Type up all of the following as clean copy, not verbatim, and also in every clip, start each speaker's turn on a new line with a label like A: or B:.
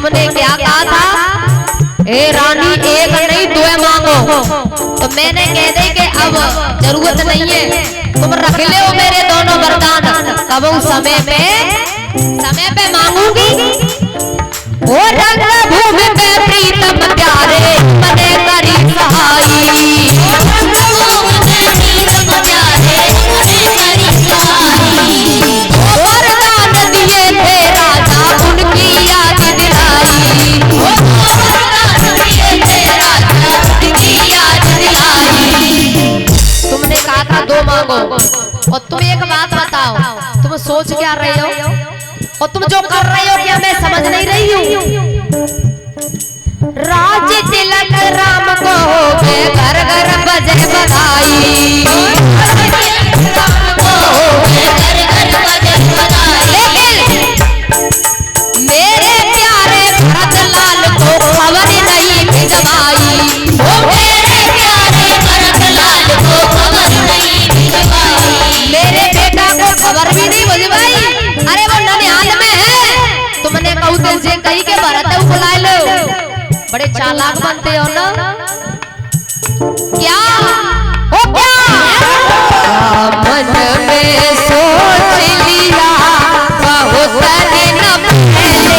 A: तुमने क्या कहा था, ए रानी एक नहीं दो मांगो, तो मैंने कह दी कि अब जरूरत नहीं है, तुम रख ले हो मेरे दोनों वरदान, कब उस समय पे मांगूंगी। ओ रंग भूमि पे प्रीतम प्यारे मने करी सहाई, वरदान दिए थे राजा उनकी याद दिलाई, तुमने कहा था दो मांगो, और तुम एक बात बताओ, तुम सोच क्या रहे हो और तुम जो कर रहे हो क्या मैं समझ नहीं रही हूँ। राज तिलक राम को हो गए घर घर बजे बधाई, मेरे प्यारे भरत लाल को खबर नहीं भिजवाई, मेरे बेटा को खबर भी नहीं भिजवाई। अरे वो ननिहाल में है, तुमने कहू दिल से कही के भरत को बुला लो, बड़े चालाक बनते हो ना। क्या हो क्या मन में सोच लिया बहुत दिन पहले,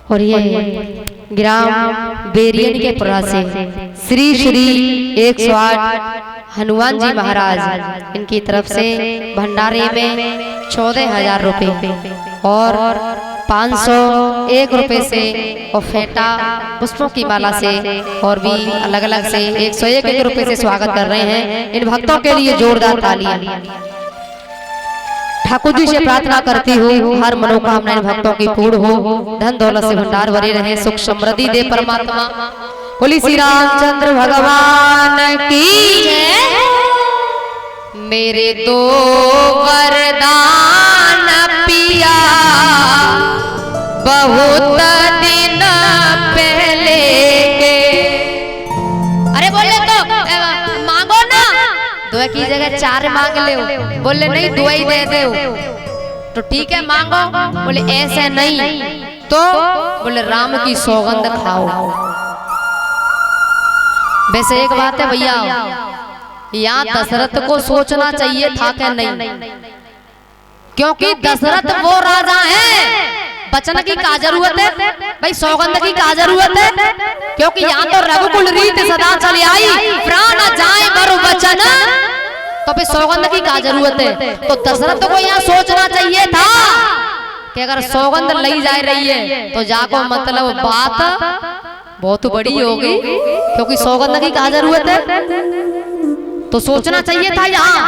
A: और ये ग्राम बेरियन के पुरा से श्री श्री 108 हनुमान जी महाराज इनकी तरफ से भंडारे में 14,000 रुपए और 501 रुपए से और फेटा पुष्पों की माला से और भी अलग अलग से 101 रुपए से स्वागत कर रहे हैं। इन भक्तों के लिए जोरदार तालियां। ठाकुर जी से प्रार्थना करती हूँ हर मनोकामना इन भक्तों की पूर्ण हो, धन दौलत से भंडार भरे रहे, सुख समृद्धि दे परमात्मा। बोली श्री रामचंद्र भगवान की जय। मेरे दो वरदान पिया बहुत दिन पहले के, अरे बोले तो मांगो ना, दो की जगह 4 मांग ले, बोले नहीं 2 ही दे दो, तो ठीक है मांगो, बोले ऐसे नहीं, तो बोले राम की सौगंध खाओ। वैसे एक बात है भैया, यहाँ दशरथ को सोचना चाहिए था क्या नहीं, क्योंकि दशरथ वो राजा है, वचन की क्या जरूरत है भाई, सौगंध की क्या जरूरत है, क्योंकि यहाँ तो रघुकुल रीत सदा चली आई, प्राण जाए मरु वचन, तो फिर सौगंध की क्या जरूरत है। तो दशरथ को यहाँ सोचना चाहिए था कि अगर सौगंध ली जा रही है तो जाको मतलब बात बहुत बड़ी होगी, क्योंकि सौगंध की क्या जरूरत है, तो सोचना चाहिए था यहाँ।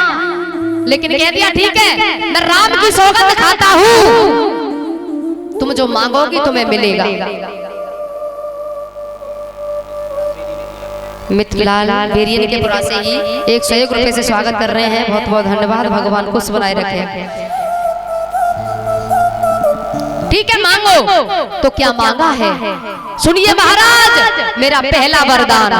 A: लेकिन कह दिया ठीक है मैं राम की सौगंध खाता हूँ, तुम जो मांगोगी तुम्हें मिलेगा। मित्रलाल बेरियन के पुरा से ही 101 रुपए से स्वागत कर रहे हैं, बहुत बहुत धन्यवाद, भगवान खुश बनाए रखे। ठीक है मांगो, तो क्या मांगा है सुनिए महाराज, मेरा पहला वरदान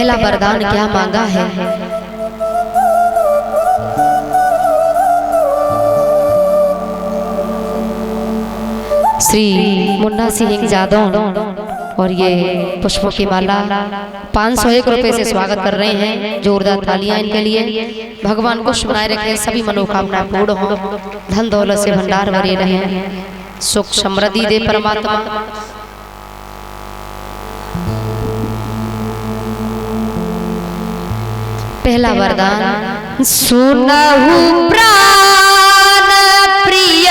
A: पहला वरदान क्या मांगा है। श्री मुन्ना सिंह जादव और ये पुष्पों की माला 501 रुपए से स्वागत कर रहे हैं। जोरदार तालियां इनके लिए। भगवान को बनाए रखें, सभी मनोकामना पूर्ण हो, धन दौलत से भंडार भरे रहे, सुख समृद्धि दे परमात्मा। पहला वरदान, सुनहु प्राण प्रिय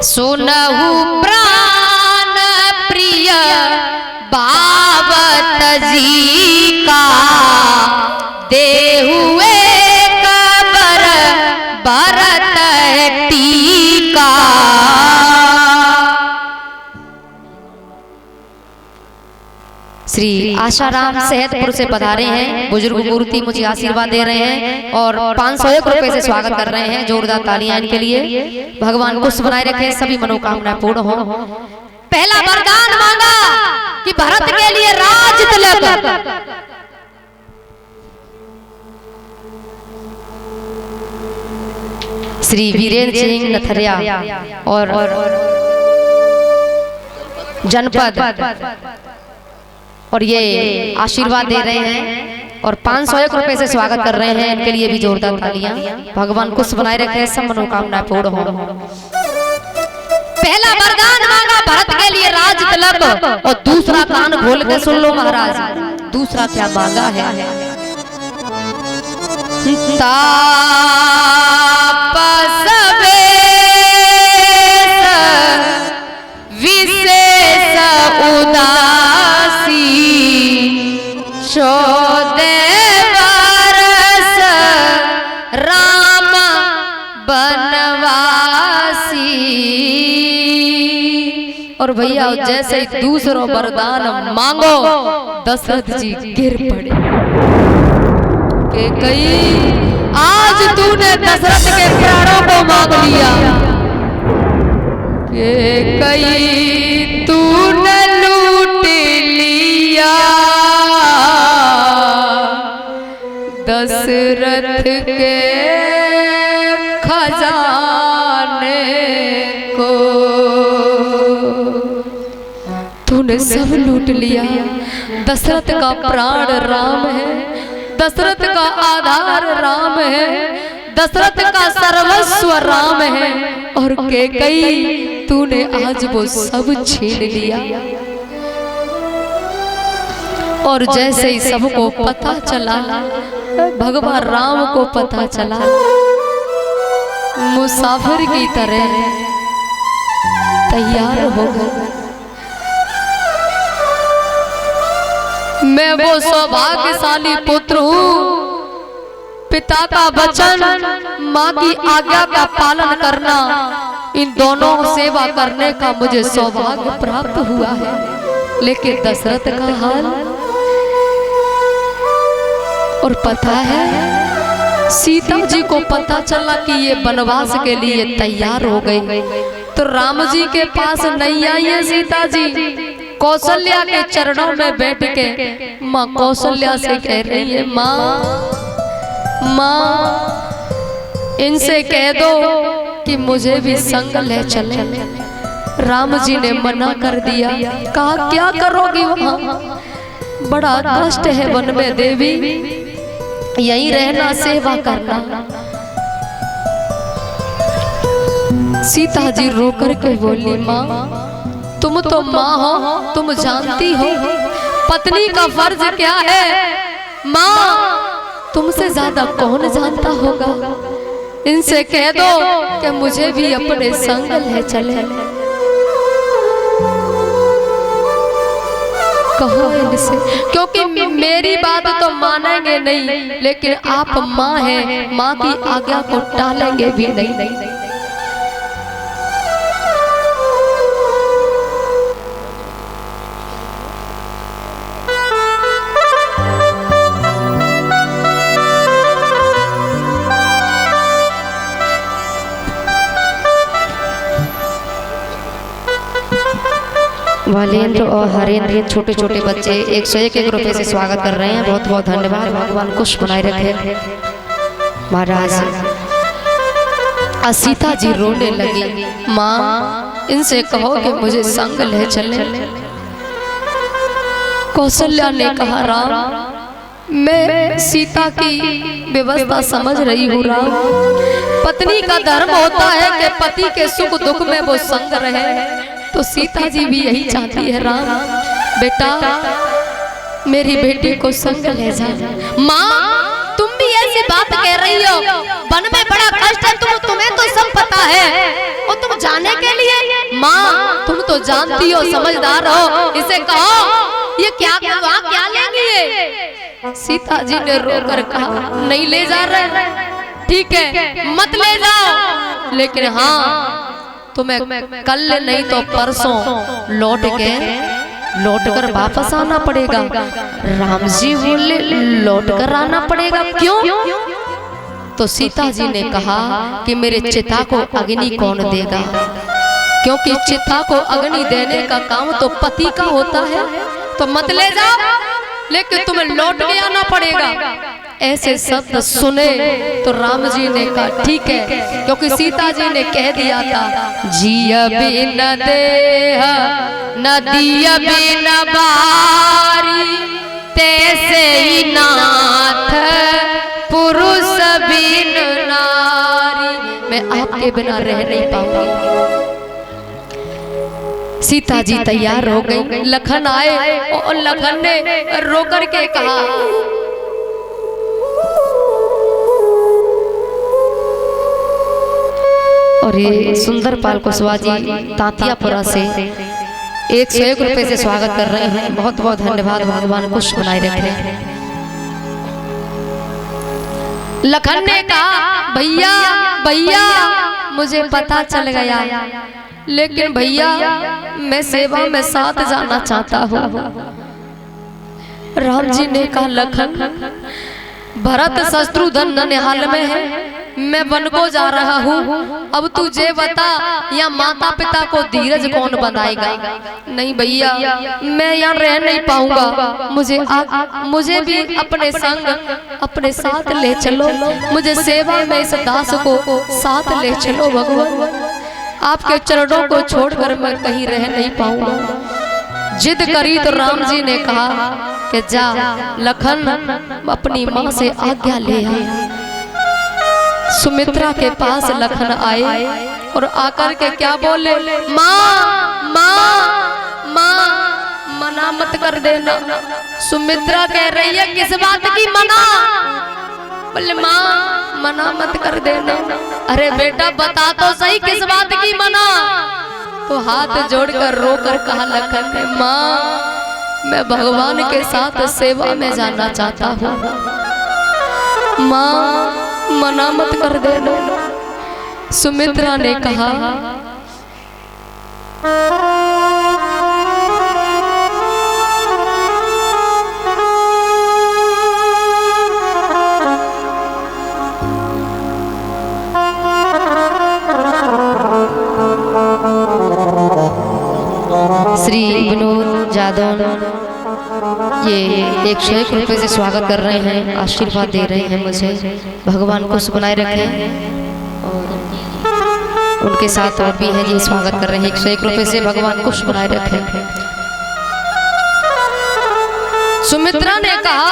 A: सुनहु प्राण प्रिय बाबत जी का देहु एक भरत टीका। श्री आशाराम सेहतपुर से पधारे हैं, बुजुर्ग मूर्ति मुझे आशीर्वाद दे रहे हैं और 501 रुपए से स्वागत कर रहे हैं। जोरदार तालियां इनके लिए। भगवान कुछ बनाए रखे, सभी मनोकामना पूर्ण हो। पहला वरदान मांगा कि भरत के लिए राज तिलक। श्री वीरेंद्र सिंह नथरिया और जनपद और ये आशीर्वाद दे रहे हैं और 501 रुपए से स्वागत कर रहे हैं। इनके लिए भी जोरदार तालियां। भगवान कुछ बनाए रखे, सब मनोकामना पूर्ण हो। पहला वरदान मांगा भरत के लिए राज तिलक और दूसरा कान खोल के सुन लो महाराज, दूसरा क्या मांगा है। विशेष उदासी 14 वर्ष राम बनवासी। और भैया जैसे ही दूसरा वरदान मांगो दशरथ जी गिर पड़े कि कई आज तूने दशरथ के प्राणों को मांग लिया, कि कई तूने लूट लिया दशरथ के खजाने को, तूने सब लूट लिया। दशरथ का प्राण राम है, दशरथ का आधार राम है, दशरथ का सर्वस्व राम है और कैकेयी तूने आज वो सब छीन लिया। और जैसे ही सबको पता चला, भगवान राम को पता चला, मुसाफिर की तरह तैयार हो गए। मैं वो सौभाग्यशाली पुत्र हूँ, पिता का वचन माँ की आज्ञा का पालन करना, इन दोनों सेवा करने का मुझे सौभाग्य प्राप्त हुआ है। लेकिन दशरथ का हाल और पता है, सीता जी को पता चला कि ये वनवास के लिए तैयार हो गई, तो राम जी के पास नहीं आई है सीता जी। कौशल्या के चरणों में बैठ के माँ कौशल्या से कह रही है, माँ इनसे कह दो कि मुझे भी संग ले चले। राम जी ने मना कर दिया, कहा क्या करोगी वहाँ, बड़ा कष्ट है वन में देवी, यहीं रहना, सेवा करना। सीता जी रो कर के बोली, माँ तुम तो माँ हो, तुम जानती हो पत्नी का फर्ज क्या है। माँ तुमसे ज्यादा कौन जानता होगा, इनसे कह दो कि मुझे भी अपने संग ले चले। कहो इनसे, क्योंकि मेरी बात तो मानेंगे नहीं, लेकिन आप माँ हैं, माँ की आज्ञा को टालेंगे भी नहीं। वालेंद्र और हरेंद्र छोटे छोटे बच्चे 101 रुपए से स्वागत कर रहे हैं। बहुत बहुत धन्यवाद। भगवान खुश बनाए रखे। महाराज सीता जी रोने लगी। माँ इनसे कहो कि मुझे संग ले चले। कौशल्या ने कहा राम मैं सीता की व्यवस्था समझ रही हूँ राम। पत्नी का धर्म होता है कि पति के सुख दुख में वो संग रहे, तो सीता जी भी यही चाहती है राम। बेटा मेरी बेटी को संग ले जा। माँ तुम भी ऐसी बात कह रही हो, वन में बड़ा कष्ट है, तुम्हें तो सब पता है और तुम जाने के लिए। माँ तुम तो जानती हो, समझदार हो, इसे कहो ये क्या लेंगी ये। सीता जी ने रोकर कहा नहीं ले जा रहे, ठीक है मत ले जाओ, लेकिन हाँ तुम्हें कल नहीं तो परसों लौट कर वापस आना पड़ेगा। राम जी बोले लौट कर आना पड़ेगा क्यों? तो सीता जी ने कहा कि मेरे चिता को अग्नि कौन देगा, क्योंकि चिता को अग्नि देने का काम तो पति का होता है। तो मत ले जाओ, लेकिन तुम्हें लौट के आना पड़ेगा। ऐसे शब्द सुने तो राम जी ने कहा ठीक है, क्योंकि सीता जी ने कह दिया था जिया बिन देह नदिया बिन बारी, तैसे ही नाथ पुरुष बिन नारी। मैं आपके बिना रह नहीं पाऊंगी। सीता जी तैयार हो गई। लखन आए और लखन ने रो करके कहा और ये सुंदर पाल कुशवाहा जी तांतियापुरा से 101 रुपए से स्वागत कर रहे हैं। बहुत बहुत धन्यवाद। भगवान खुश बनाए रखे। लखन ने कहा भैया भैया मुझे पता चल गया, लेकिन भैया मैं सेवा में साथ जाना चाहता हूँ। राम जी ने कहा लखन भरत शत्रुघ्न ननिहाल में है, मैं वन को जा रहा हूँ। अब तुझे बता या माता पिता को धीरज कौन बनाएगा? नहीं भैया मैं यहाँ रह नहीं पाऊंगा, मुझे भी अपने संग अपने साथ ले चलो, मुझे सेवा में इस दास को साथ ले चलो भगवान। आपके चरणों को छोड़कर मैं कहीं रह नहीं पाऊंगा। जिद करी तो राम जी ने कहा कि जा लखन अपनी माँ से आज्ञा ले आ। सुमित्रा के पास लखन आए और आकर के क्या बोले, माँ माँ माँ मना मत कर देना। सुमित्रा कह रही है किस बात की मना? बोले माँ मना मत कर देना। अरे बेटा बता तो सही किस बात की मना? तो हाथ जोड़कर रोकर कहा लखन ने माँ मैं भगवान के साथ सेवा में जाना चाहता हूँ, माँ मना मत कर देना। सुमित्रा ने कहा श्री विनोद जादव ये 101 रुपए से स्वागत कर रहे हैं, आशीर्वाद दे रहे हैं मुझे। भगवान को बनाए रखें। और उनके साथ और भी हैं जी स्वागत कर रहे हैं 101 रुपए से। भगवान को बनाए रखें। सुमित्रा ने कहा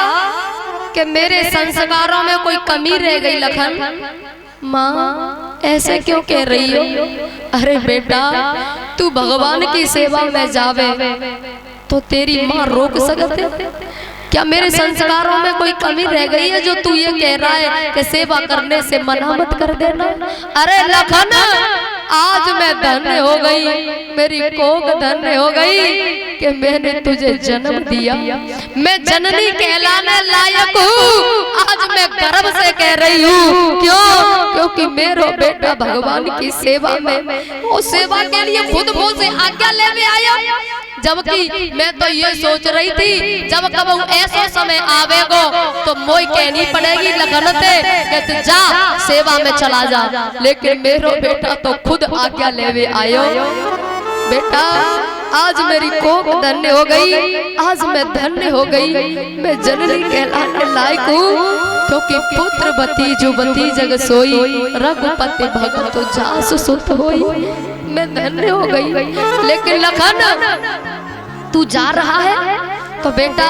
A: कि मेरे संस्कारों में कोई कमी रह गई लखन। माँ ऐसे क्यों कह रही हो? अरे बेटा तू भगवान की सेवा में जावे तो तेरी माँ रोक सकते? क्या मेरे संस्कारों में कोई कमी रह गई है जो तू ये कह रहा है कि सेवा करने से मना मत कर देना? अरे लखन आज मैं धन्य हो गई, मेरी कोख धन्य हो गई कि मैंने तुझे जन्म दिया। मैं जननी कहलाने लायक हूँ। आज मैं गर्व से कह रही हूँ। क्यों? क्योंकि मेरा बेटा भगवान की सेवा में, वो सेवा के लिए खुद मुझ से आज्ञा लेने आया। जबकि मैं तो ये सोच रही थी जब कब ऐसा समय आवेगो तो मोई कहनी पड़ेगी लगनते कि तू जा सेवा में चला जा, लेकिन मेरो बेटा तो खुद आज्ञा लेवे आयो। बेटा आज मेरी कोख धन्य हो गई, आज मैं धन्य हो गई, मैं जननी कहलाने लायक हूँ, क्योंकि पुत्र बती जग सोई, रघुपति भगत जास सुत होई। मैं धन्य हो गई। लेकिन लखन तू जा रहा है तो बेटा